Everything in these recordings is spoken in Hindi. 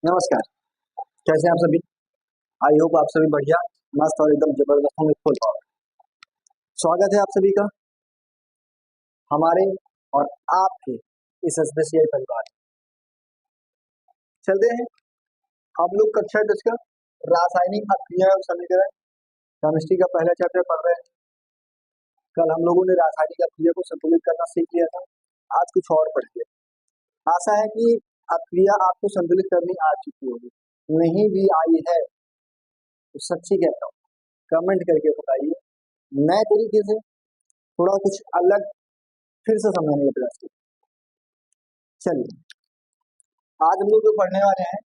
नमस्कार। कैसे हैं आप सभी? आई होप आप सभी बढ़िया, मस्त और एकदम जबरदस्त होंगे, फुल पावर। स्वागत है आप सभी का हमारे और आपके इस स्पेशल परिवार में। चलते हैं हम लोग कक्षा 10 का रासायनिक अभिक्रिया और समीकरण केमिस्ट्री का पहला चैप्टर पढ़ रहे हैं। कल हम लोगों ने रासायनिक अभिक्रिया को संतुलित करना सीख लिया था। आज कुछ और पढ़िए। आशा है कि अभिक्रिया आपको संतुलित करनी आ चुकी होगी। नहीं भी आई है तो सच्ची कहता हूँ, कमेंट करके बताइए। नए तरीके से थोड़ा कुछ अलग फिर से समझने का प्रयास करें। चलिए, आज हम लोग जो पढ़ने वाले हैं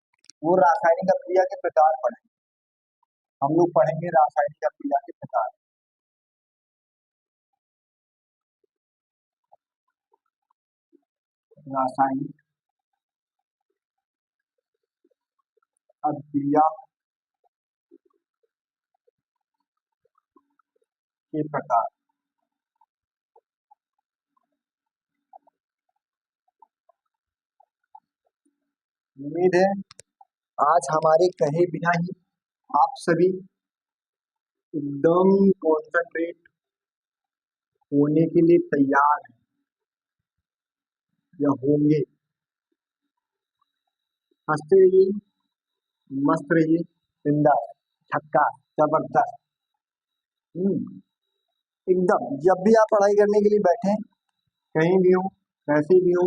वो रासायनिक अभिक्रिया के प्रकार पढ़ेंगे। हम लोग पढ़ेंगे रासायनिक अभिक्रिया के प्रकार। रासायनिक अभिक्रिया के प्रकार। उम्मीद है आज हमारे कहे बिना ही आप सभी एकदम कॉन्सेंट्रेट होने के लिए तैयार हैं या होंगे। हंसते रहिए, मस्त रहिए, बिंदास, छक्का, जबरदस्त। एकदम जब भी आप पढ़ाई करने के लिए बैठे, कहीं भी हो, कैसे भी हो,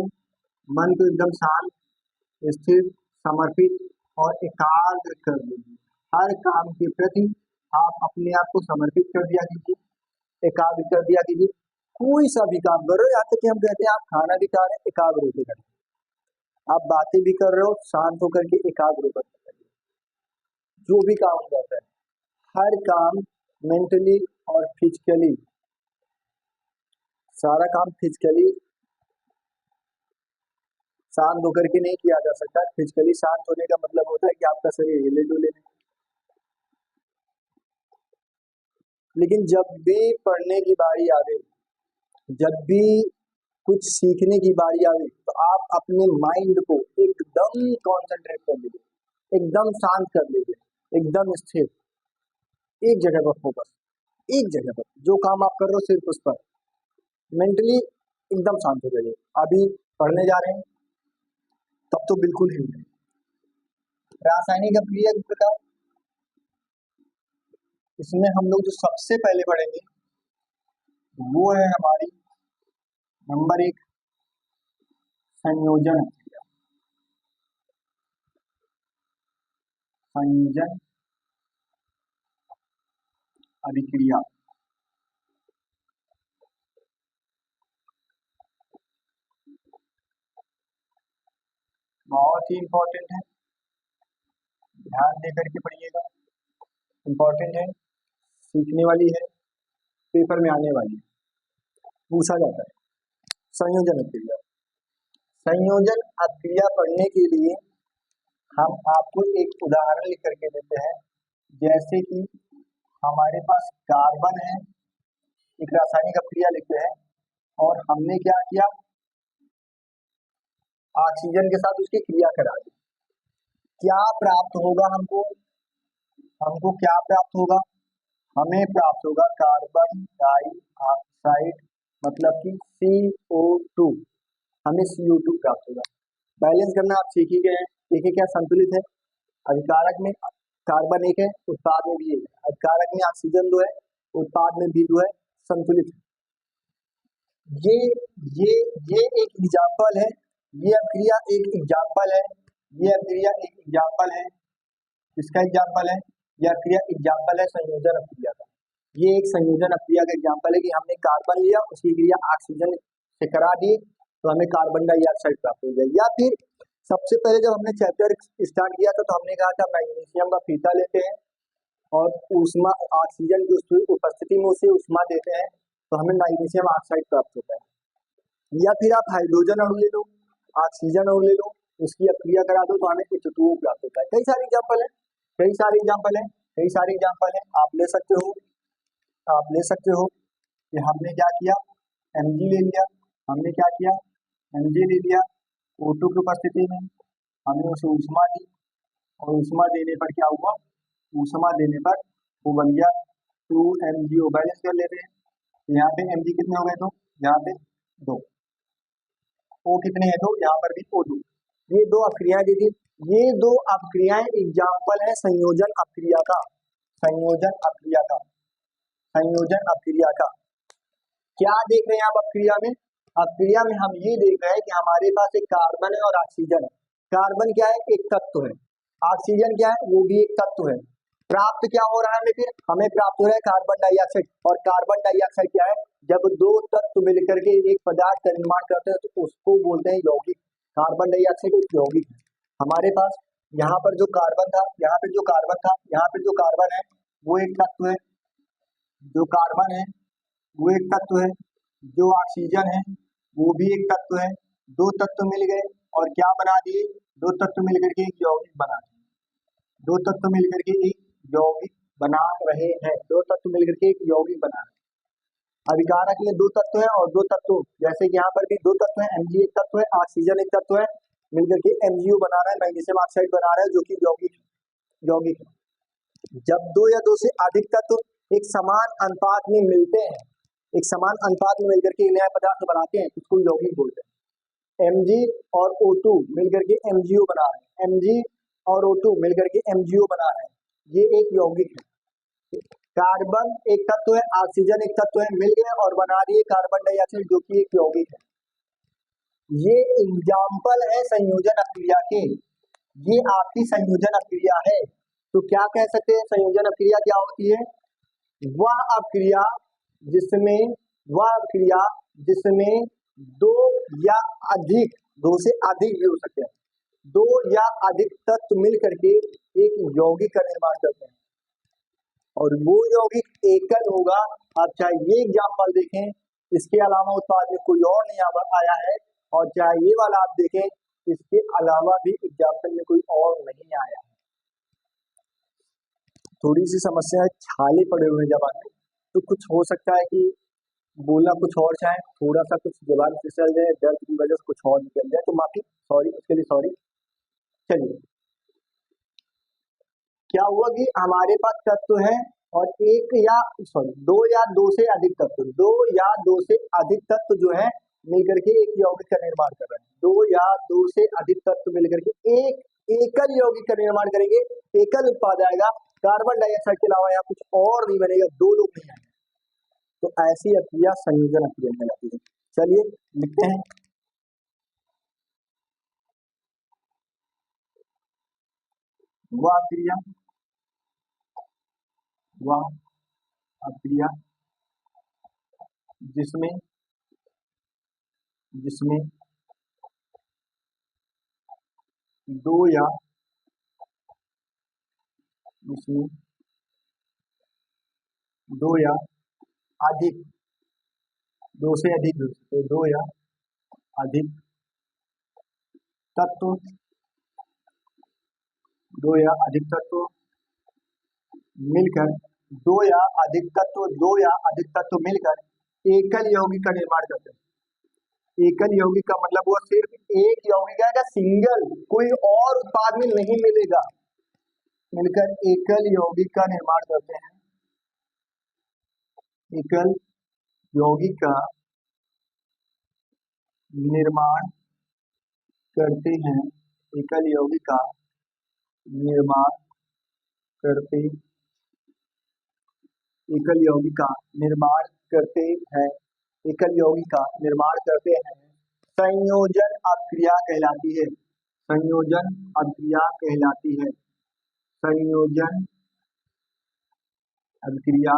मन को एकदम शांत, स्थिर, समर्पित और एकाग्र कर लीजिए। हर काम के प्रति आप अपने आप को समर्पित कर दिया कीजिए, एकाग्र कर दिया कीजिए। कोई सा भी काम करो, यहाँ तक कि हम कहते हैं आप खाना भी खा रहे हैं, एकाग्र होकर करें। आप बातें भी कर रहे हो, शांत होकर के एकाग्र होकर करिए। जो भी काम करते हैं, हर काम मेंटली और फिजिकली, सारा काम फिजिकली शांत होकर के नहीं किया जा सकता। फिजिकली शांत होने का मतलब होता है कि आपका शरीर हिले डुले नहीं। लेकिन जब भी पढ़ने की बारी आवे, जब भी कुछ सीखने की बारी आवे, तो आप अपने माइंड को एकदम कॉन्सेंट्रेट कर लीजिए, एकदम शांत कर लीजिए, एकदम स्थिर, एक जगह पर फोकस, एक जगह पर जो काम आप कर रहे हो सिर्फ उस पर मेंटली एकदम शांत हो जाइए। अभी पढ़ने जा रहे हैं तब तो बिल्कुल ही नहीं। रासायनिक अभिक्रिया के प्रकार, इसमें हम लोग जो सबसे पहले पढ़ेंगे वो है हमारी नंबर 1 संयोजन अभिक्रिया। संयोजन अभिक्रिया बहुत ही इंपॉर्टेंट है, ध्यान देकर के पढ़िएगा। इंपॉर्टेंट है, सीखने वाली है, पेपर में आने वाली है, पूछा जाता है। संयोजन अभिक्रिया। संयोजन अभिक्रिया पढ़ने के लिए हम आपको एक उदाहरण लिख करके देते हैं। जैसे कि हमारे पास कार्बन है, एक रासायनिक अभिक्रिया लिखते हैं और हमने क्या किया, ऑक्सीजन के साथ उसकी क्रिया करा दी। क्या प्राप्त होगा हमको? हमको क्या प्राप्त होगा? हमें प्राप्त होगा कार्बन डाइऑक्साइड, मतलब कि CO2। हमें CO2 प्राप्त होगा। बैलेंस करना आप सीख ही गए हैं। देखिए क्या संतुलित है, अभिकारक में कार्बन 1 है, उत्पाद में भी 1 है। अभिकारक में ऑक्सीजन 2 है, उत्पाद में भी 2 है, संतुलित है। ये एक एग्जाम्पल है, ये अभिक्रिया एक एग्जाम्पल है, ये अभिक्रिया एक एग्जाम्पल है। किसका एग्जाम्पल है? यह अभिक्रिया एग्जाम्पल है संयोजन अभिक्रिया का। ये एक संयोजन अभिक्रिया का एग्जाम्पल है कि हमने कार्बन लिया, उसकी क्रिया ऑक्सीजन से करा दी तो हमें कार्बन डाइऑक्साइड प्राप्त हो गया। या फिर सबसे पहले जब हमने चैप्टर स्टार्ट किया था तो हमने कहा था मैग्नीशियम का फीता लेते हैं और ऊष्मा, ऑक्सीजन की उपस्थिति में उसे ऊष्मा देते हैं तो हमें मैग्नीशियम ऑक्साइड प्राप्त होता है। या फिर आप हाइड्रोजन अणु ले लो, ऑक्सीजन अणु ले लो, उसकी अभिक्रिया करा दो तो हमें H2O प्राप्त होता है। कई सारे एग्जाम्पल है, कई सारे एग्जाम्पल है, कई सारे एग्जाम्पल है। आप ले सकते हो, आप ले सकते हो कि हमने क्या किया, Mg ले लिया। हमने क्या किया, Mg ले लिया, O2 की उपस्थिति में हमने उसे ऊष्मा दी और ऊष्मा देने पर क्या हुआ, ऊष्मा देने पर वो बन गया 2 mgO। बैलेंस कर लेते हैं, तो यहाँ पे mg कितने हो गए, तो यहाँ पे 2, O कितने हैं, 2, यहाँ पर भी O2। ये 2 अपक्रियाएं दी थी। ये 2 अपक्रियाएं एग्जाम्पल है संयोजन अपक्रिया का, संयोजन अपक्रिया का, संयोजन अपक्रिया का। क्या देख रहे हैं आप अपक्रिया में, अपक्रिया में हम ये देख रहे हैं कि हमारे पास एक कार्बन है और ऑक्सीजन है। कार्बन क्या है, एक तत्व है, ऑक्सीजन क्या है, वो भी एक तत्व है। प्राप्त क्या हो रहा है हमें, फिर हमें प्राप्त हो रहा है कार्बन डाइऑक्साइड। और कार्बन डाइऑक्साइड क्या है, जब 2 तत्व मिलकर के एक पदार्थ का निर्माण करते हैं तो उसको बोलते हैं यौगिक। कार्बन डाइऑक्साइड एक यौगिक है। हमारे पास यहाँ पर जो कार्बन था, यहाँ पे जो कार्बन था, यहाँ पे जो कार्बन है वो एक तत्व है, जो कार्बन है वो एक तत्व है, जो ऑक्सीजन है वो भी एक तत्व है। 2 तत्व मिल गए और क्या बना दिए, 2 तत्व मिलकर के एक यौगिक बना दिए, 2 तत्व मिलकर के एक यौगिक बना रहे हैं, 2 तत्व मिलकर के एक यौगिक बना रहे हैं। अभिकारक में 2 तत्व है और 2 तत्व, जैसे कि यहाँ पर भी 2 तत्व है, Mg एक तत्व है, ऑक्सीजन एक तत्व है, मिलकर के MgO बना रहा है, मैग्नीशियम ऑक्साइड बना रहा है, जो कि यौगिक है। जब 2 या 2 से अधिक तत्व एक समान अनुपात में मिलते हैं, एक समान अनुपात में मिलकर के नया पदार्थ बनाते हैं, उसको यौगिक बोलते हैं। Mg और O2 मिलकर के MgO बना रहे हैं, Mg और O2 मिलकर के MgO बना रहे हैं, ये एक यौगिक है। कार्बन एक तत्व है, ऑक्सीजन एक तत्व है, मिल गए और बना दिए कार्बन डाइऑक्साइड, जो कि एक यौगिक है। ये एग्जाम्पल है संयोजन अक्रिया के, ये आपकी संयोजन अक्रिया है। तो क्या कह सकते हैं, संयोजन अक्रिया क्या होती है, वह अक्रिया जिसमें, वह अक्रिया जिसमें 2 या अधिक, 2 से अधिक भी हो सकते हैं, 2 या अधिक तत्व मिल करके एक यौगिक का निर्माण करते हैं, और वो यौगिक एकल होगा। आप चाहे ये एग्जाम्पल देखें, इसके अलावा उत्पाद में कोई और नहीं आया है, और चाहे ये वाला आप देखें, इसके अलावा भी एग्जाम्पल में कोई और नहीं आया है। थोड़ी सी समस्या है, छाले पड़े हुए जबान में, तो कुछ हो सकता है कि बोलना कुछ और चाहे, थोड़ा सा कुछ जबान फिसल जाए, दर्द की वजह से कुछ और निकल जाए, तो माफी, सॉरी, उसके लिए सॉरी। चलिए, क्या हुआ कि हमारे पास तत्व है और 2 या 2 से अधिक तत्व, 2 या 2 से अधिक तत्व जो है मिलकर के एक यौगिक का निर्माण कर रहे हैं। 2 या 2 से अधिक तत्व मिलकर के एक एकल यौगिक का निर्माण करेंगे, एकल उत्पाद आएगा, कार्बन डाइऑक्साइड के अलावा यहाँ कुछ और नहीं बनेगा, 2 लोग नहीं आएंगे। तो ऐसी अक्रिया संयोजन अक्रिया कहलाती है। चलिए लिखते हैं, वह अक्रिया, वह अक्रिया जिसमें, जिसमें 2 या, जिसमें 2 या अधिक, 2 से अधिक, 2 या अधिक तत्व, 2 या अधिक तत्व मिलकर, 2 या अधिक तत्व, 2 या अधिक तत्व मिलकर एकल यौगिक का निर्माण करते हैं। एकल यौगिक का मतलब वो सिर्फ एक यौगिक आएगा, सिंगल, कोई और उत्पाद में नहीं मिलेगा, मिलकर एकल यौगिक का निर्माण करते हैं, एकल यौगिक का निर्माण करते हैं, एकल यौगिक का निर्माण करते, एकल यौगिक का निर्माण करते हैं, एकल यौगिक का निर्माण करते हैं, संयोजन अक्रिया कहलाती है, संयोजन अक्रिया कहलाती है, संयोजन अक्रिया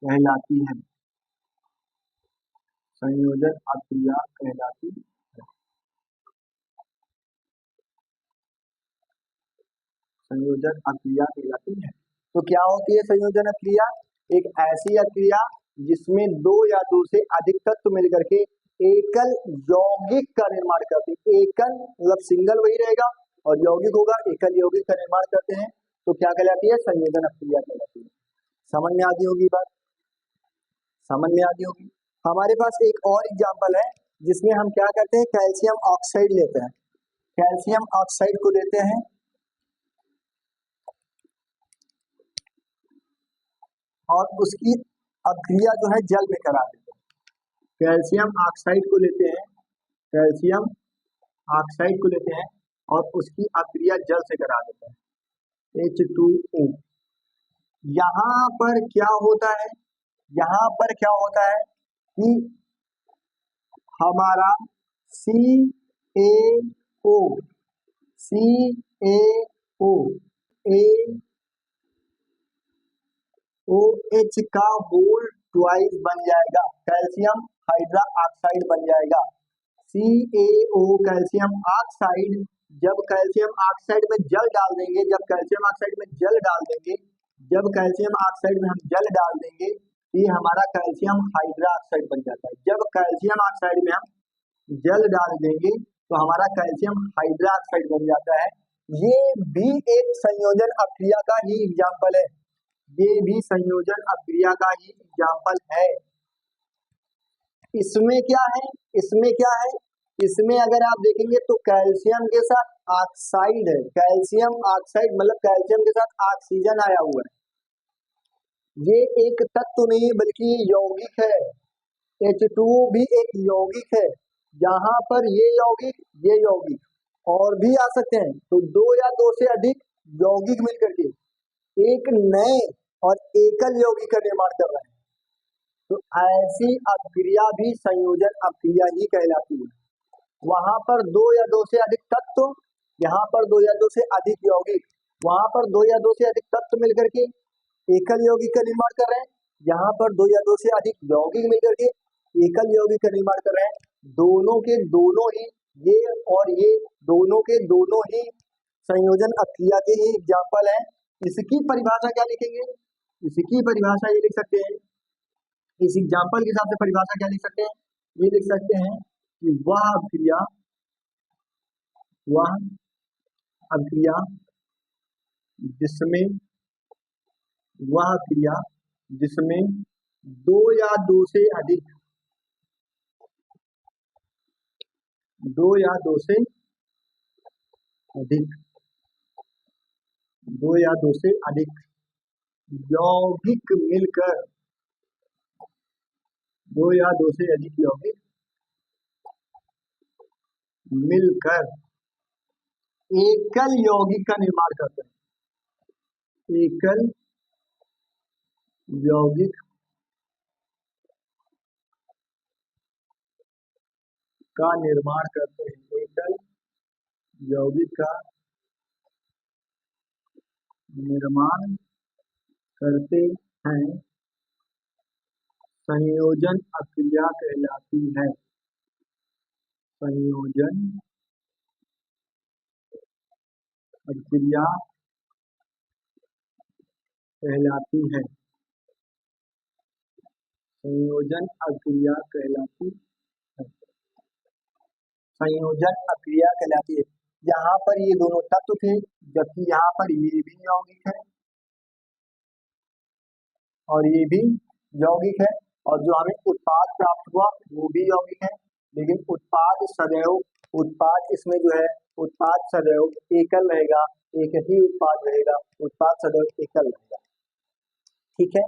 कहलाती है, संयोजन अक्रिया कहलाती है, संयोजन अक्रिया कहलाती है। तो क्या होती है संयोजन अक्रिया, एक ऐसी अक्रिया जिसमें 2 या 2 से अधिक तत्व मिलकर के एकल यौगिक का निर्माण करते हैं, एकल मतलब सिंगल वही रहेगा और यौगिक होगा, एकल यौगिक का निर्माण करते हैं, तो क्या कहलाती है, संयोजन अक्रिया कहलाती है। समझ में आती होगी बात, समझ में आती होगी। हमारे पास एक और एग्जाम्पल है जिसमें हम क्या करते हैं, कैल्शियम ऑक्साइड लेते हैं, कैल्शियम ऑक्साइड को लेते हैं, और उसकी अभिक्रिया जो है जल में करा देते हैं। कैल्शियम ऑक्साइड को लेते हैं, कैल्शियम ऑक्साइड को लेते हैं और उसकी अभिक्रिया जल से करा देते हैं, H2O। यहाँ पर क्या होता है, यहाँ पर क्या होता है कि हमारा CaO OH का होल ट्वाइस बन जाएगा, कैल्शियम हाइड्रा ऑक्साइड बन जाएगा। CaO कैल्शियम ऑक्साइड, जब कैल्शियम ऑक्साइड में जल डाल देंगे, जब कैल्शियम ऑक्साइड में जल डाल देंगे, जब कैल्शियम ऑक्साइड में हम जल डाल देंगे, ये हमारा कैल्शियम हाइड्रा ऑक्साइड बन जाता है। जब कैल्शियम ऑक्साइड में हम जल डाल देंगे तो हमारा कैल्शियम हाइड्रा ऑक्साइड बन जाता है। ये भी एक संयोजन अभिक्रिया का ही एग्जाम्पल है, ये भी संयोजन अभिक्रिया का ही एग्जाम्पल है। इसमें क्या है, इसमें क्या है, इसमें अगर आप देखेंगे तो कैल्शियम के साथ ऑक्साइड है, कैल्शियम ऑक्साइड मतलब कैल्शियम के साथ ऑक्सीजन आया हुआ है। ये एक तत्व नहीं बल्कि यौगिक है। H2O भी एक यौगिक है। यहाँ पर ये यौगिक और भी आ सकते हैं, तो दो या दो से अधिक यौगिक मिलकर के एक नए और एकल यौगिक का निर्माण कर रहे हैं। तो ऐसी अभिक्रिया भी संयोजन अभिक्रिया ही कहलाती है। वहां पर दो या दो से अधिक तत्व, यहाँ पर दो या दो से अधिक यौगिक, वहां पर दो या दो से अधिक तत्व मिलकर के एकल यौगिक का निर्माण कर रहे हैं, यहाँ पर दो या दो से अधिक यौगिक मिलकर के एकल यौगिक का निर्माण कर रहे हैं। दोनों के दोनों ही, ये और ये दोनों के दोनों ही संयोजन अभिक्रिया के ही एग्जाम्पल है। इसकी परिभाषा क्या लिखेंगे, इसकी परिभाषा ये लिख सकते हैं, इस एग्जाम्पल के हिसाब से परिभाषा क्या लिख सकते हैं, ये लिख सकते हैं कि वह अभिक्रिया जिसमें दो या दो से अधिक यौगिक मिलकर, दो या दो से अधिक यौगिक मिलकर एकल यौगिक का निर्माण करते हैं, एकल यौगिक का निर्माण करते हैं, एकल यौगिक का निर्माण करते हैं, संयोजन अभिक्रिया कहलाती है, संयोजन अभिक्रिया कहलाती है, संयोजन अभिक्रिया कहलाती है, संयोजन अभिक्रिया कहलाती है। यहाँ पर ये दोनों तत्व थे, जबकि यहाँ पर ये भी यौगिक है और ये भी यौगिक है, और जो हमें उत्पाद प्राप्त हुआ वो भी यौगिक है, लेकिन उत्पाद इसमें जो है उत्पाद सदैव एकल रहेगा, एक ही उत्पाद रहेगा, उत्पाद सदैव एकल रहेगा। ठीक है,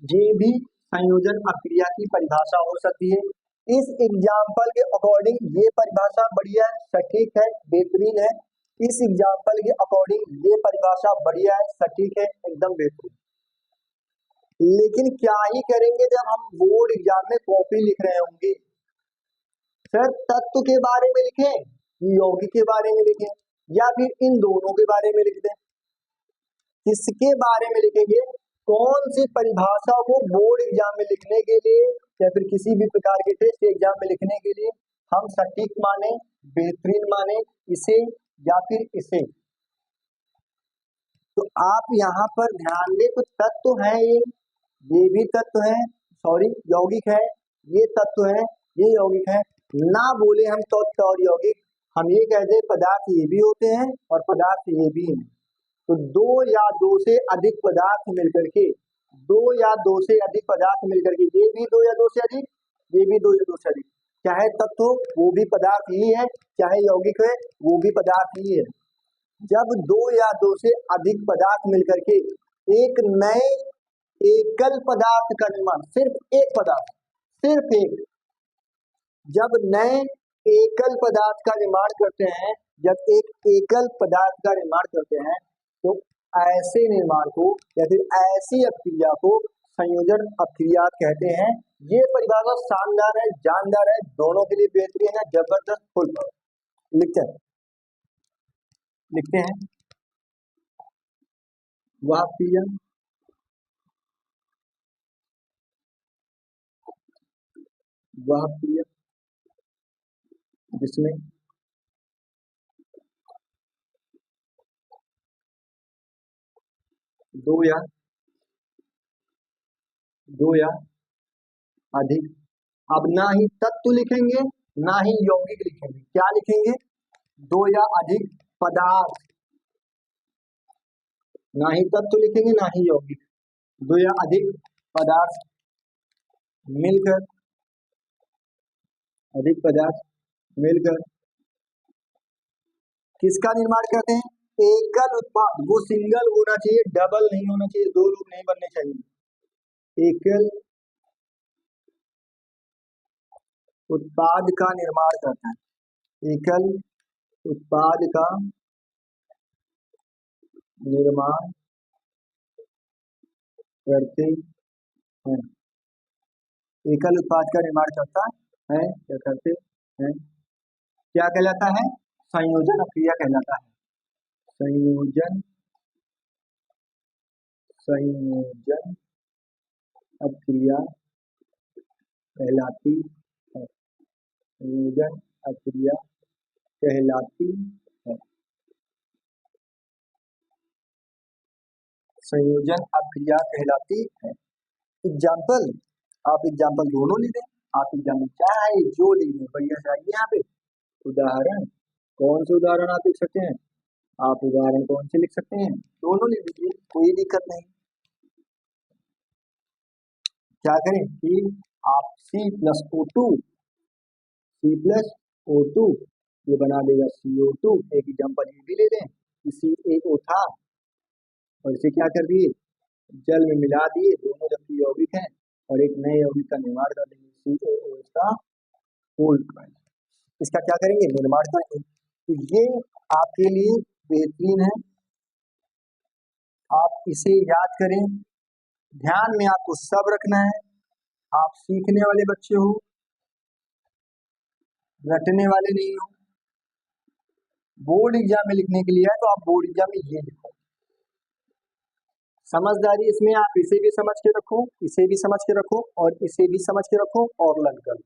ये भी संयोजन अभिक्रिया की परिभाषा हो सकती है। इस एग्जाम्पल के अकॉर्डिंग ये परिभाषा बढ़िया है, सटीक है, बेहतरीन है। इस एग्जाम्पल के अकॉर्डिंग ये परिभाषा बढ़िया है, सटीक है, एकदम बेहतरीन। लेकिन क्या ही करेंगे जब हम बोर्ड एग्जाम में कॉपी लिख रहे होंगे, सर तत्व के बारे में लिखें, यौगिक के बारे में लिखें, या फिर इन दोनों के बारे में लिख दें, किसके बारे में लिखेंगे? कौन सी परिभाषा को बोर्ड एग्जाम में लिखने के लिए या फिर किसी भी प्रकार के टेस्ट एग्जाम में लिखने के लिए हम सटीक माने, बेहतरीन माने, इसे या फिर इसे? तो आप यहाँ पर ध्यान दें, कुछ तत्व है, ये भी तत्व है, सॉरी यौगिक है, ये तत्व है, ये यौगिक है, ना बोले हम तत्व और यौगिक, हम ये कहते हैं पदार्थ ये भी होते हैं और पदार्थ ये भी हैं। तो दो या दो से अधिक पदार्थ मिलकर के, दो या दो से अधिक पदार्थ मिलकर के, ये भी दो या दो से अधिक, ये भी दो या दो से अधिक, चाहे तत्व वो भी पदार्थ ही है, चाहे यौगिक है वो भी पदार्थ ही है। जब दो या दो से अधिक पदार्थ मिलकर के एक नए एकल पदार्थ का निर्माण, सिर्फ एक पदार्थ, सिर्फ एक। जब नए एकल पदार्थ का निर्माण करते हैं, जब एक एकल पदार्थ का निर्माण करते हैं, तो ऐसे निर्माण को या फिर ऐसी अभिक्रिया को संयोजन अभिक्रिया कहते हैं। ये परिभाषा शानदार है, जानदार है, दोनों के लिए बेहतरीन है, जबरदस्त, फुल पावर। लिखते हैं वह क्रिया जिसमें दो या अधिक, अब ना ही तत्व लिखेंगे ना ही यौगिक लिखेंगे, क्या लिखेंगे? दो या अधिक पदार्थ, ना ही तत्व लिखेंगे ना ही यौगिक, दो या अधिक पदार्थ मिलकर, अधिक पदार्थ मिलकर किसका निर्माण करते हैं? एकल उत्पाद। वो सिंगल होना चाहिए, डबल नहीं होना चाहिए, दो लोग नहीं बनने चाहिए। एकल उत्पाद का निर्माण करता है, एकल उत्पाद का निर्माण करते हैं, एकल उत्पाद का निर्माण करता है, क्या करते हैं, क्या कहलाता है? संयोजन अभिक्रिया कहलाता है। संयोजन अभिक्रिया कहलाती है, संयोजन अभिक्रिया कहलाती है, संयोजन अभिक्रिया कहलाती है। एग्जाम्पल, आप एग्जाम्पल दोनों लिख दें, आप एग्जाम्पल चाहे जो लिख दें, बढ़िया से आइए यहाँ पे। उदाहरण, कौन से उदाहरण आप लिख सकते हैं? आप उदाहरण कौन से लिख सकते हैं? दोनों लिख दीजिए, कोई दिक्कत नहीं। क्या करें कि आप C+O2 ये बना देगा CO2। एक एग्जाम्पल ये भी ले लें कि CaO था और इसे क्या कर दिए, जल में मिला दिए, दोनों जबकि यौगिक हैं, और एक नए यौगिक का निर्माण कर देंगे, CaO का होल ट्वाइस। इसका क्या करेंगे? निर्माण करेंगे। तो ये आपके लिए बेहतरीन है, आप इसे याद करें, ध्यान में आपको सब रखना है। आप सीखने वाले बच्चे हो, रटने वाले नहीं हो। बोर्ड एग्जाम में लिखने के लिए है तो आप बोर्ड एग्जाम में ये लिखो। समझदारी इसमें आप इसे भी समझ के रखो, इसे भी समझ के रखो, और इसे भी समझ के रखो, और लग कर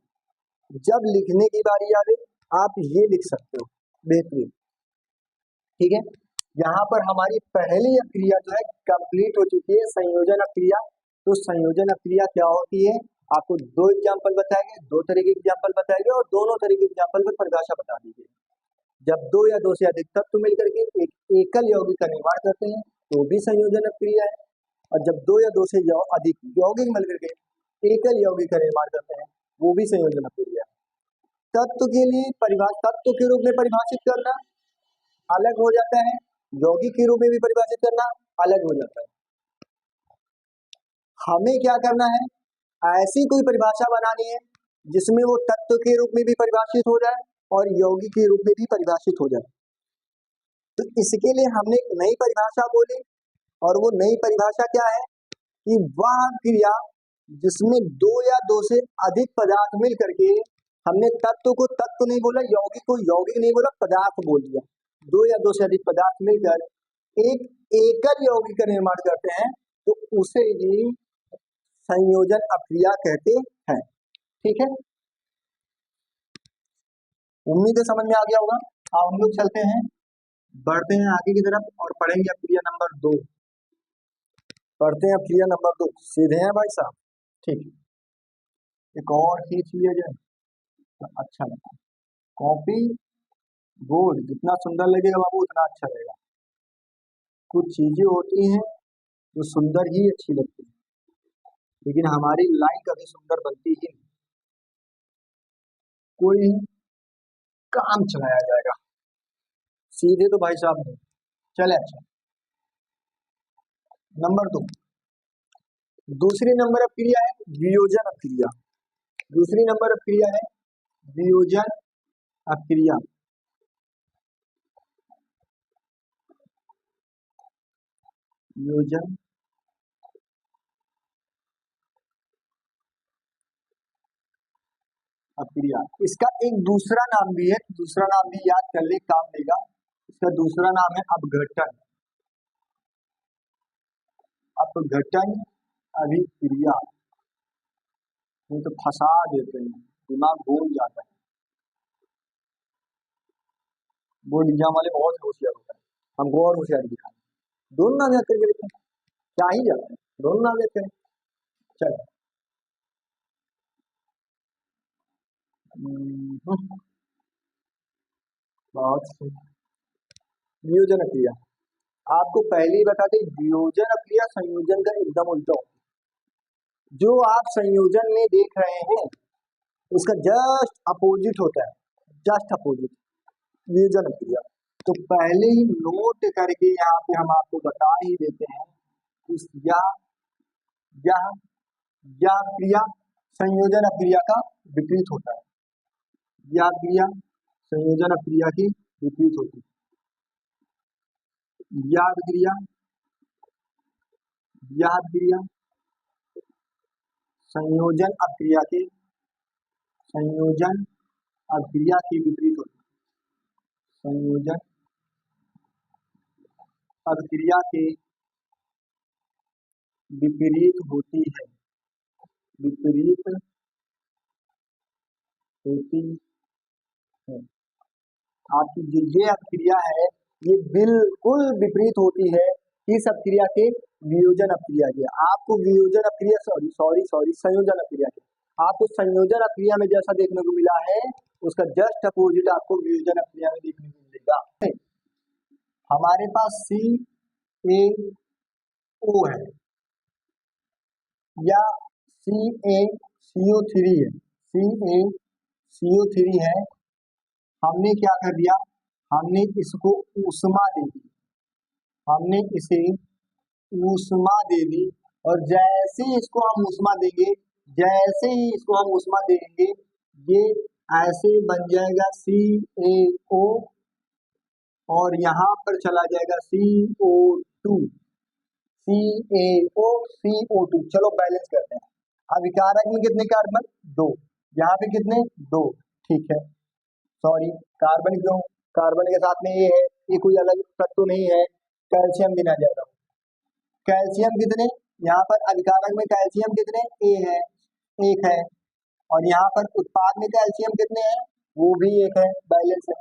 जब लिखने की बारी आवे आप ये लिख सकते हो, बेहतरीन। ठीक है, यहाँ पर हमारी पहली अक्रिया जो है कंप्लीट हो चुकी है, संयोजन अक्रिया। तो संयोजन अक्रिया क्या होती है? आपको दो एग्जाम्पल बताएंगे, दो तरह के एग्जाम्पल बताएंगे, और दोनों तरह के एग्जाम्पल में परिभाषा बता दीजिए। जब दो या दो से अधिक तत्व मिलकर के एक एकल यौगिक का निर्माण करते हैं तो भी संयोजन अक्रिया है, और जब दो या दो से अधिक यौगिक मिलकर के एकल यौगिक का निर्माण करते हैं वो भी संयोजन अक्रिया है। तत्व के लिए परिभाषा, तत्व के रूप में परिभाषित करना अलग हो जाता है, यौगिक के रूप में भी परिभाषित करना अलग हो जाता है। हमें क्या करना है? ऐसी कोई परिभाषा बनानी है जिसमें वो तत्व के रूप में भी परिभाषित हो जाए और यौगिक के रूप में भी परिभाषित हो जाए। तो इसके लिए हमने एक नई परिभाषा बोली, और वो नई परिभाषा क्या है कि वह क्रिया जिसमें दो या दो से अधिक पदार्थ मिल करके, हमने तत्व को तत्व नहीं बोला, यौगिक को यौगिक नहीं बोला, पदार्थ बोल दिया। दो या दो से अधिक पदार्थ मिलकर एक एकल यौगिक का निर्माण करते हैं तो उसे ही संयोजन अक्रिया कहते हैं। ठीक है, उम्मीद है समझ में आ गया होगा। अब हम लोग चलते हैं, बढ़ते हैं आगे की तरफ और पढ़ेंगे अक्रिया नंबर 2। पढ़ते हैं अक्रिया नंबर 2, सीधे हैं भाई साहब। ठीक है, एक और खींच लिया जाए तो अच्छा लगता है। कॉपी बोर्ड जितना सुंदर लगेगा बाबू उतना अच्छा लगेगा। कुछ चीजें होती हैं जो सुंदर ही अच्छी लगती है, लेकिन हमारी लाइन कभी सुंदर बनती ही नहीं। कोई काम चलाया जाएगा सीधे तो भाई साहब नहीं चले। अच्छा, नंबर 2, दूसरी नंबर ऑफ क्रिया है वियोजन अक्रिया। दूसरी नंबर ऑफ क्रिया है वियोजन अक्रिया। वियोजन अक्रिया। इसका एक दूसरा नाम भी है, दूसरा नाम भी याद कर ले, काम देगा। इसका दूसरा नाम है अपघटन। अपघटन अभिक्रिया। ये तो फंसा देते हैं, दिमाग भूल जाता है। बोर्ड एग्जाम वाले बहुत होशियार होता है, हमको और होशियार दिखाए। दोनों नाम याद करके लिखें, क्या ही जाता है, दोनों नाम याद करें। चलो बहुत सही। वियोजन क्रिया आपको पहले ही बताते, वियोजन क्रिया संयोजन का एकदम उल्टा होता है। जो आप संयोजन में देख रहे हैं उसका जस्ट अपोजिट होता है, जस्ट अपोजिट वियोजन क्रिया। तो पहले ही नोट करके यहाँ पे हम आपको बता ही देते हैं, इस यह क्रिया संयोजन क्रिया का विपरीत होता है। यह क्रिया संयोजन क्रिया की विपरीत होती है। याद क्रिया संयोजन अक्रिया के विपरीत होती है। संयोजन अक्रिया के विपरीत होती है, विपरीत होती है। आपकी जो ये अक्रिया है ये बिल्कुल विपरीत होती है इस अक्रिया के वियोजन अक्रिया के। आपको वियोजन अक्रिया संयोजन अक्रिया के आपको संयोजन अक्रिया में जैसा देखने को मिला है उसका जस्ट अपोजिट आपको वियोजन अक्रिया में देखने को मिलेगा। हमारे पास CaO है या CaCO3 है, CaCO3 है। हमने क्या कर दिया, हमने इसको ऊष्मा दे दी, हमने इसे ऊष्मा दे दी। और जैसे ही इसको हम ऊष्मा देंगे, जैसे ही इसको हम ऊष्मा देंगे ये ऐसे बन जाएगा CaO और यहाँ पर चला जाएगा CO2, CO2। चलो बैलेंस करते हैं। अभिकारक में कितने कार्बन, 2, यहाँ पे कितने, 2, ठीक है। सॉरी कार्बन क्यों, कार्बन के साथ में ये है, ये कोई अलग तत्व नहीं है, कैल्शियम गिना जाएगा। कैल्शियम कितने, यहाँ पर अधिकारक में कैल्शियम कितने, ए है, 1 है। और यहाँ पर उत्पाद में कैल्शियम कितने हैं, वो भी 1 है, बैलेंस है।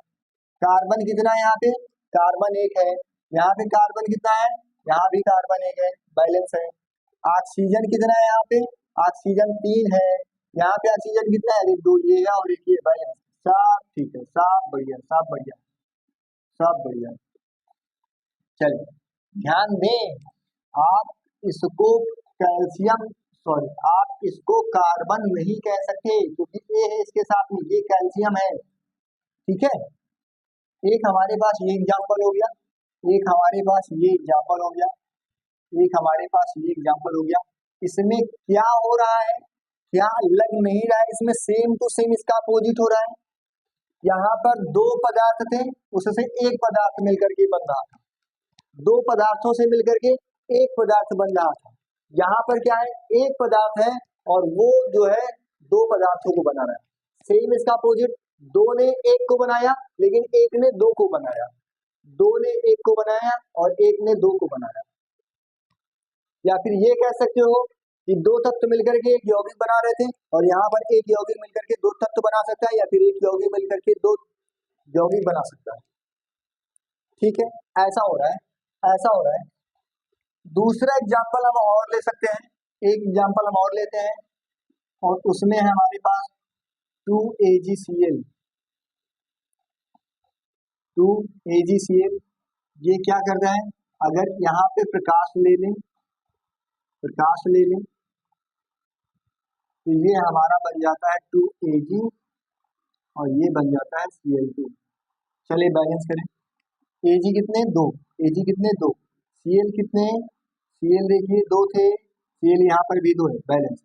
कार्बन कितना है, यहाँ पे कार्बन 1 है, यहाँ पे कार्बन कितना है, यहाँ भी कार्बन 1 है, बैलेंस है। ऑक्सीजन कितना है, यहाँ पे ऑक्सीजन 3 है, यहाँ पे ऑक्सीजन कितना है, 2 ये है और 1 ये, बैलेंस। सब ठीक है, सब बढ़िया, सब बढ़िया, सब बढ़िया। चलिए ध्यान दें, आप इसको कैल्शियम आप इसको कार्बन नहीं कह सकते क्योंकि ये है इसके साथ में, ये कैल्शियम है, ठीक है। एक हमारे पास ये एग्जांपल हो गया, एक हमारे पास ये एग्जांपल हो गया, एक हमारे पास ये एग्जांपल हो गया। इसमें क्या हो रहा है, क्या लग नहीं रहा है, इसमें सेम टू सेम इसका अपोजिट हो रहा है। यहाँ पर 2 पदार्थ थे, उससे एक पदार्थ मिलकर के बन रहा था, 2 पदार्थों से मिलकर के एक पदार्थ बन रहा था। यहाँ पर क्या है, एक पदार्थ है और वो जो है 2 पदार्थों को बना रहा है। सेम इसका अपोजिट, 2 ने 1 को बनाया लेकिन 1 ने 2 को बनाया, 2 ने 1 को बनाया और 1 ने 2 को बनाया। या फिर ये कह सकते हो कि 2 तत्व मिलकर के एक यौगिक बना रहे थे और यहाँ पर एक यौगिक मिलकर के 2 तत्व बना सकता है, या फिर एक यौगिक मिलकर के 2 यौगिक बना सकता है, ठीक है। ऐसा हो रहा है, ऐसा हो रहा है। दूसरा एग्जाम्पल हम और ले सकते हैं, एक एग्जाम्पल हम और लेते हैं और उसमें है हमारे पास 2AgCl। 2AgCl ये क्या करता है, अगर यहाँ पे प्रकाश ले लें, प्रकाश ले लें तो ये हमारा बन जाता है 2Ag और ये बन जाता है Cl2। चलिए बैलेंस करें, Ag कितने, 2, Ag कितने, 2, Cl कितने, Cl देखिए 2 थे, सेल यहाँ पर भी दो है बैलेंस।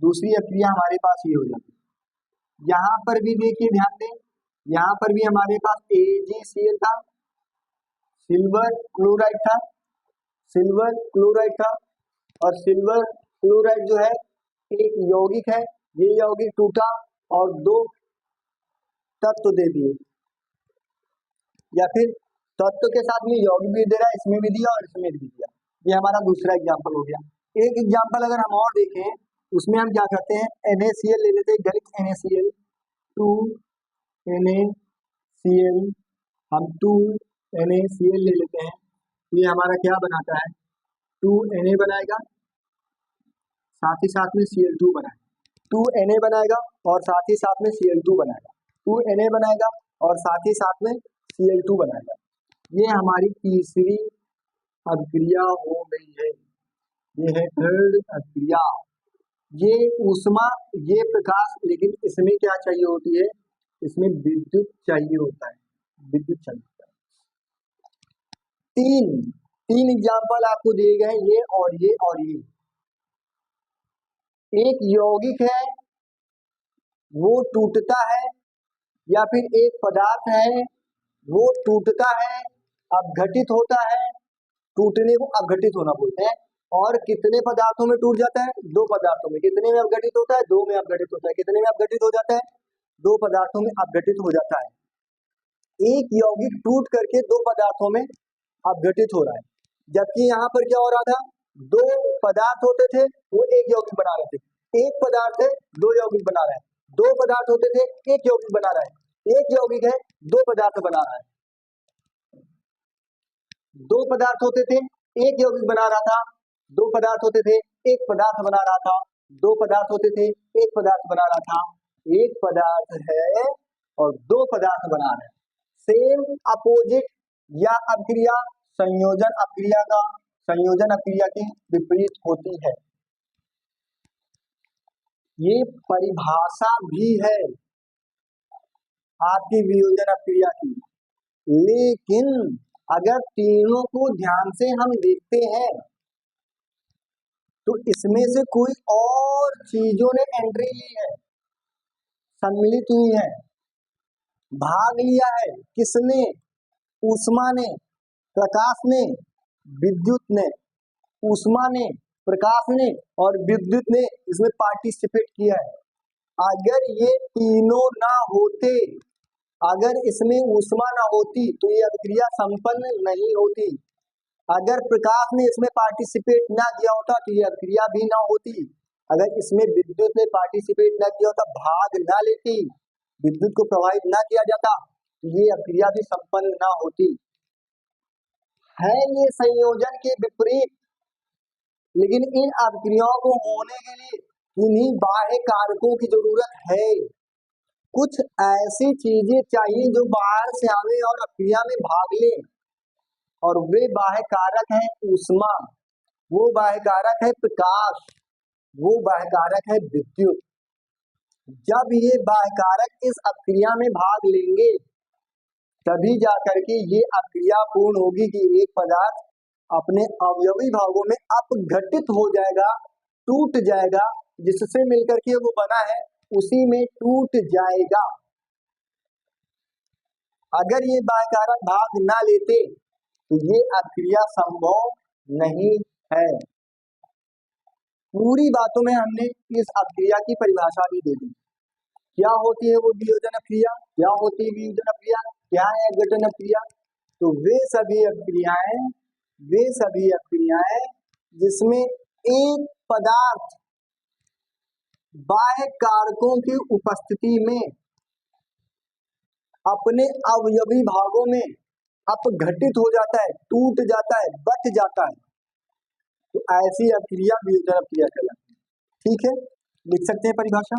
दूसरी अक्रिया हमारे पास ये हो जाती है। यहाँ पर भी देखिए ध्यान दें, यहाँ पर भी हमारे पास AgCl था, सिल्वर क्लोराइड था, सिल्वर क्लोराइड था, और सिल्वर क्लोराइड जो है एक यौगिक है, ये यौगिक टूटा और दो तत्व दे दिए, या फिर तत्व के साथ में यौगिक भी दे रहा है, इसमें भी दिया और इसमें भी दिया। ये हमारा दूसरा एग्जाम्पल हो गया। एक एग्जाम्पल अगर हम और देखें, उसमें हम क्या करते हैं, NaCl ले लेते हैं, गणित NaCl 2NaCl, हम 2NaCl ले लेते हैं, ये हमारा क्या बनाता है, 2Na बनाएगा, साथ ही साथ में Cl2 बनाएगा, 2Na बनाएगा और साथ ही साथ में Cl2 बनाएगा, 2Na बनाएगा और साथ ही साथ में Cl2 बनाएगा। ये हमारी तीसरी अभिक्रिया हो गई है, ये है थर्ड अभिक्रिया। ये ऊष्मा, ये प्रकाश, लेकिन इसमें क्या चाहिए होती है, इसमें विद्युत चाहिए होता है, विद्युत चाहिए होता है। तीन एग्जाम्पल आपको दिए गए, ये और ये और ये। एक यौगिक है वो टूटता है, या फिर एक पदार्थ है वो टूटता है, अपघटित होता है, टूटने को अपघटित होना बोलते हैं। और कितने पदार्थों में टूट जाता है, दो पदार्थों में। कितने में अपघटित होता है, दो में अपघटित होता है। कितने में अपघटित हो जाता है, दो पदार्थों में अपघटित हो जाता है। एक यौगिक टूट करके दो पदार्थों में अपघटित हो रहा है, जबकि यहाँ पर क्या हो रहा था, दो पदार्थ होते थे वो एक यौगिक बना रहे थे, एक पदार्थ है दो यौगिक बना रहा है, दो पदार्थ होते थे एक यौगिक बना रहा है, एक यौगिक है दो पदार्थ बना रहा है, दो पदार्थ होते थे एक यौगिक बना रहा था, दो पदार्थ होते थे एक पदार्थ बना रहा था, दो पदार्थ होते थे एक पदार्थ बना रहा था, एक पदार्थ है और दो पदार्थ बना रहे हैं। सेम अपोजिट या अभिक्रिया संयोजन अभिक्रिया की विपरीत होती है। ये परिभाषा भी है आपकी वियोजन अभिक्रिया की, लेकिन अगर तीनों को ध्यान से हम देखते हैं तो इसमें से कोई और चीजों ने एंट्री ली है, सम्मिलित हुई है, भाग लिया है। किसने, ऊष्मा ने, प्रकाश ने, विद्युत ने, ऊष्मा ने, प्रकाश ने और विद्युत ने इसमें पार्टिसिपेट किया है। अगर ये तीनों ना होते, अगर इसमें ऊष्मा ना होती तो ये अभिक्रिया संपन्न नहीं होती। अगर प्रकाश ने इसमें पार्टिसिपेट ना किया होता तो ये अभिक्रिया भी ना होती। अगर इसमें विद्युत ने पार्टिसिपेट ना किया होता, भाग ना लेती, विद्युत को प्रभावित ना किया जाता, तो ये अभिक्रिया भी संपन्न ना होती। है ये संयोजन के विपरीत, लेकिन इन अभिक्रियाओं को होने के लिए इन्हीं बाह्य कारकों की जरूरत है। कुछ ऐसी चीजें चाहिए जो बाहर से आवे और अभिक्रिया में भाग ले, और वे बाह्य कारक है ऊष्मा, वो बाह्य कारक है प्रकाश, वो बाह्य कारक है विद्युत। जब ये बाह्य कारक इस अभिक्रिया में भाग लेंगे तभी जाकर के ये अभिक्रिया पूर्ण होगी कि एक पदार्थ अपने अवयवी भागों में अपघटित हो जाएगा, टूट जाएगा, जिससे मिलकर के वो बना है उसी में टूट जाएगा। अगर ये बाह्य कारक भाग ना लेते तो ये अभिक्रिया संभव नहीं है। पूरी बातों में हमने इस अभिक्रिया की परिभाषा भी दे दी। क्या होती है वो वियोजन अभिक्रिया, क्या होती है वियोजन अभिक्रिया, क्या है अपघटन अभिक्रिया। तो वे सभी अभिक्रियाएं जिसमें एक पदार्थ बाह्य कारकों की उपस्थिति में अपने अवयवी भागों में अपघटित हो जाता है, टूट जाता है, बच जाता है, तो ऐसी अभिक्रिया वियोजन अभिक्रिया कहलाती है। ठीक है, लिख सकते हैं परिभाषा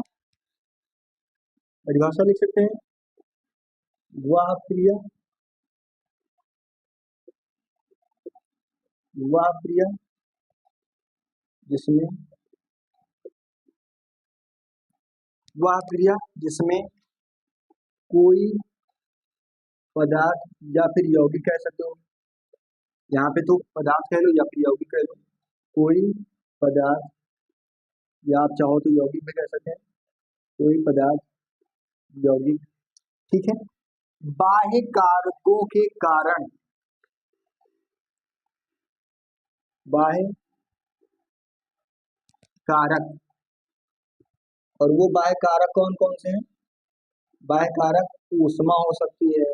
लिख सकते हैं। वह अभिक्रिया जिसमें कोई पदार्थ या फिर यौगिक कह सकते हो, यहाँ पे तो पदार्थ कह लो या फिर यौगिक कह लो, कोई पदार्थ, या आप चाहो तो यौगिक भी कह सकते हैं, कोई पदार्थ यौगिक, ठीक है। बाह्य कारकों के कारण, बाह्य कारक, और वो बाह्य कारक कौन कौन से हैं? बाह्य कारक ऊष्मा हो सकती है,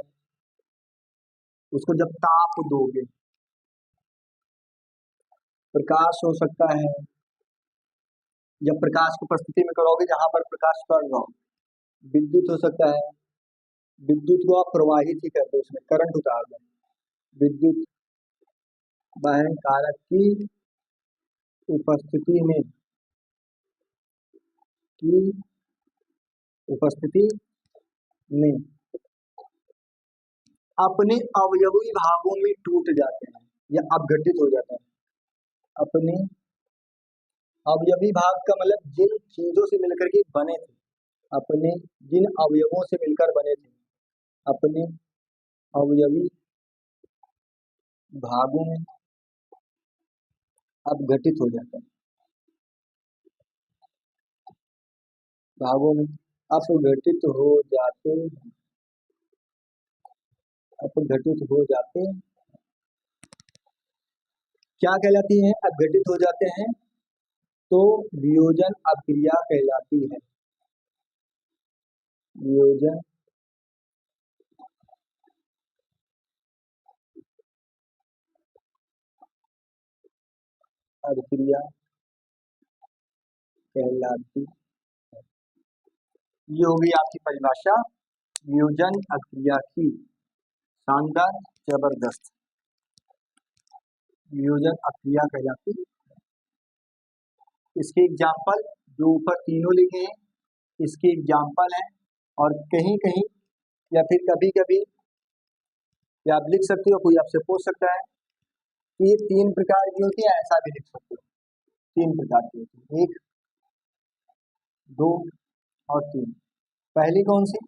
उसको जब ताप दोगे, प्रकाश हो सकता है, जब प्रकाश की उपस्थिति में करोगे जहां पर प्रकाश पड़ रहा हो, विद्युत हो सकता है, विद्युत को आप प्रवाहित ही कर दो, उसमें करंट उतार दो, विद्युत बाह्य कारक की उपस्थिति में, की उपस्थिति में अपने अवयवी भागों में टूट जाते हैं या अपघटित हो जाते हैं। अपने अवयवी भाग का मतलब जिन चीजों से मिलकर के बने थे, अपने जिन अवयवों से मिलकर बने थे, अपने अवयवी भागों में अपघटित हो जाते हैं, भागों में अपघटित हो जाते हैं, अपघटित हो जाते हैं, क्या कहलाती है? अपघटित हो जाते हैं तो वियोजन अभिक्रिया कहलाती है, वियोजन अभिक्रिया कहलाती, ये होगी आपकी परिभाषा वियोजन अभिक्रिया की। शानदार, जबरदस्त, वियोजन अभिक्रिया कहलाती। इसके एग्जाम्पल जो ऊपर तीनों लिखे हैं, इसके एग्जाम्पल हैं, और कहीं कहीं या फिर कभी कभी या आप लिख सकते हो, कोई आपसे पूछ सकता है कि ये 3 प्रकार की होती है, ऐसा भी लिख सकते हो। 3 प्रकार की होती है, 1, 2 और 3। पहली कौन सी?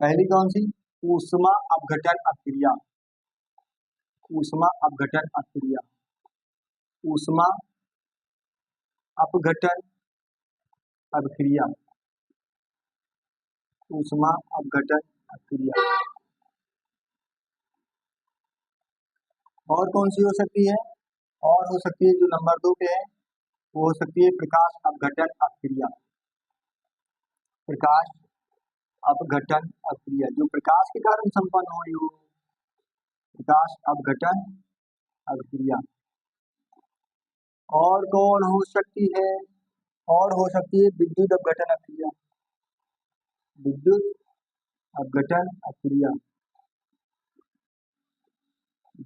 पहली कौन सी? ऊष्मा अपघटन अभिक्रिया, ऊष्मा अपघटन अभिक्रिया, ऊष्मा अपघटन अभिक्रिया, ऊष्मा अपघटन अभिक्रिया। और कौन सी हो सकती है? और हो सकती है जो नंबर 2 पे है, वो हो सकती है प्रकाश अपघटन अभिक्रिया, प्रकाश अपघटन अभिक्रिया, जो प्रकाश के कारण संपन्न हुई हो, प्रकाश अपघटन अभिक्रिया। और कौन हो सकती है? और हो सकती है विद्युत अपघटन अभिक्रिया, विद्युत अपघटन अभिक्रिया,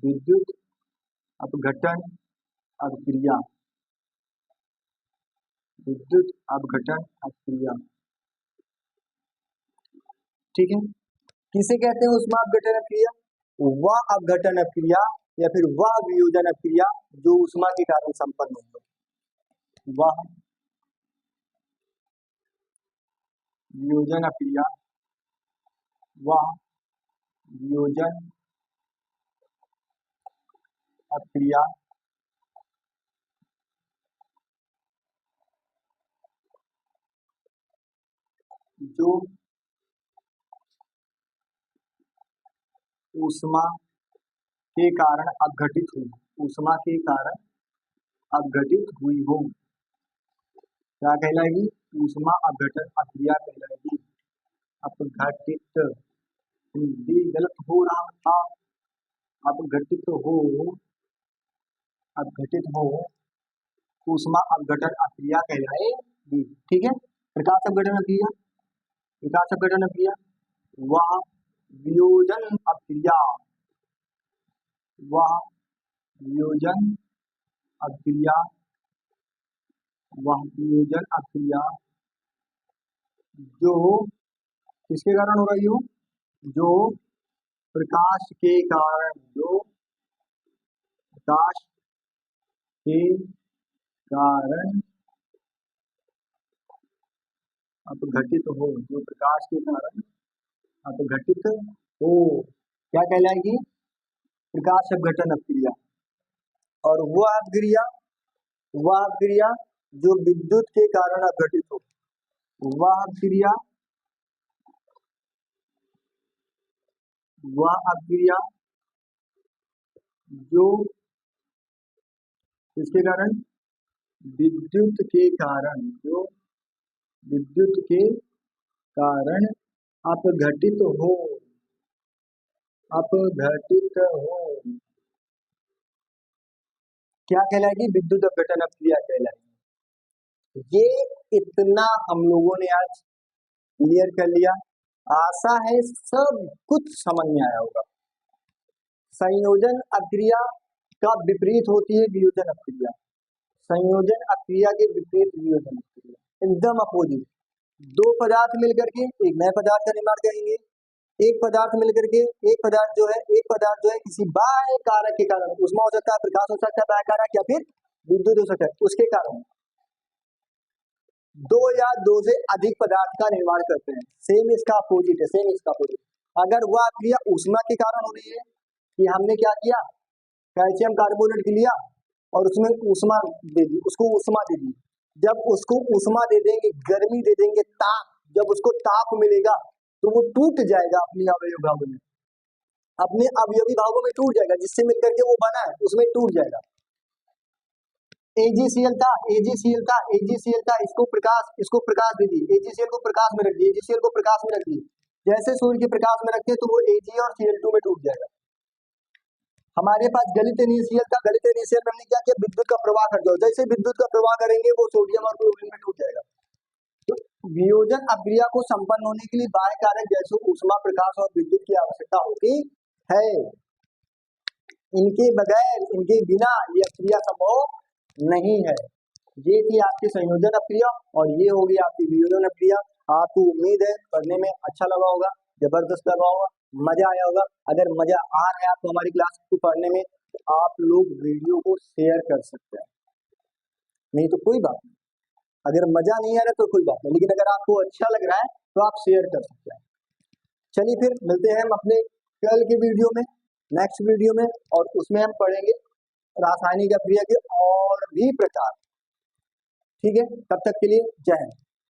विद्युत अपघटन अभिक्रिया, विद्युत अपघटन अभिक्रिया, ठीक है। किसे कहते हैं ऊष्मा अपघटन अभिक्रिया? वह अपघटन अभिक्रिया या फिर वह वियोजन अभिक्रिया जो ऊष्मा के कारण संपन्न हुई हो, वह वियोजन अभिक्रिया, वह वियोजन अभिक्रिया जो ऊष्मा के कारण अपघटित हुई, ऊष्मा के कारण अपघटित हुई हो, क्या कहलाएगी? ऊष्मा अपघटन अभिक्रिया कहलाएगी। अपघटित, हिंदी गलत हो रहा था, अपघटित हो, अपघटित हो, ऊष्मा अपघटन अभिक्रिया कहलाएगी, ठीक है। प्रकाश अपघटन अभिक्रिया, प्रकाश अपघटन अभिक्रिया, वह वियोजन अभिक्रिया, वह वियोजन अभिक्रिया, वह वियोजन अभिक्रिया जो किसके कारण हो रही हो? जो प्रकाश के कारण, जो प्रकाश के कारण अपघटित हो, जो प्रकाश के कारण अपघटित हो, क्या कहलाएगी? प्रकाश अपघटन अभिक्रिया। और वह अभिक्रिया वह क्रिया जो विद्युत के कारण अपघटित हो, वह क्रिया, वह अभिक्रिया जो किसके कारण, विद्युत के कारण, जो विद्युत के कारण अपघटित हो, अपघटित हो, क्या कहलाएगी, विद्युत अपघटन अभिक्रिया कहलाएगी। ये इतना हम लोगों ने आज क्लियर कर लिया। आशा है सब कुछ समझ में आया होगा। संयोजन अभिक्रिया का विपरीत होती है वियोजन अभिक्रिया। संयोजन अभिक्रिया के विपरीत वियोजन अभिक्रिया, एकदम अपोजिट। दो पदार्थ मिलकर के एक नए पदार्थ का निर्माण करेंगे। एक पदार्थ मिलकर के एक पदार्थ जो है किसी बाह्य कारक के कारण, ऊष्मा हो सकता है, प्रकाश हो सकता है, बाह्य कारक या फिर विद्युत हो सकता है, उसके कारण दो या दो से अधिक पदार्थ का निर्माण करते हैं। सेम इसका अपोजिट है, सेम इसका अपोजिट। अगर वह क्रिया ऊष्मा के कारण हो रही है कि हमने क्या किया, कैल्शियम कार्बोनेट के लिया और उसमें ऊष्मा दे दी, उसको ऊष्मा दे दी। जब उसको ऊष्मा दे देंगे, गर्मी दे देंगे, ताप, जब उसको ताप मिलेगा तो वो टूट जाएगा अपने अवयवी भागों में, अपने अवयवी भागों में टूट जाएगा, जिससे मिलकर के वो बना है उसमें टूट जाएगा। AgCl था, इसको प्रकाश दे दी, AgCl को प्रकाश में रख दी, AgCl को प्रकाश में रख दी। जैसे सूर्य के प्रकाश में रखते हैं तो वो Ag और Cl2 में टूट जाएगा। हमारे पास गलित NaCl था, गलित NaCl में हमने क्या किया, विद्युत का प्रवाह कर दिया। जैसे विद्युत का प्रवाह करेंगे वो सोडियम और क्लोरीन में टूट जाएगा। तो वियोजन अभिक्रिया को संपन्न होने के लिए बाह्य कारक जैसे ऊष्मा, प्रकाश और विद्युत की आवश्यकता होती है। इनके बगैर, इनके बिना ये अभिक्रिया संभव नहीं है। ये थी आपकी संयोजन अभिक्रिया और ये होगी आपकी वियोजन अभिक्रिया। आपको उम्मीद है पढ़ने में अच्छा लगा होगा, जबरदस्त लगा होगा, मजा आया होगा। अगर मजा आ रहा है आपको हमारी क्लास को पढ़ने में तो आप लोग वीडियो को शेयर कर सकते हैं, नहीं तो कोई बात नहीं। अगर मजा नहीं आ रहा तो कोई बात नहीं, लेकिन अगर आपको अच्छा लग रहा है तो आप शेयर कर सकते हैं। चलिए फिर मिलते हैं हम अपने कल के वीडियो में, नेक्स्ट वीडियो में, और उसमें हम पढ़ेंगे रासायनिक अभिक्रिया के और भी प्रकार। ठीक है, तब तक के लिए जय हिंद।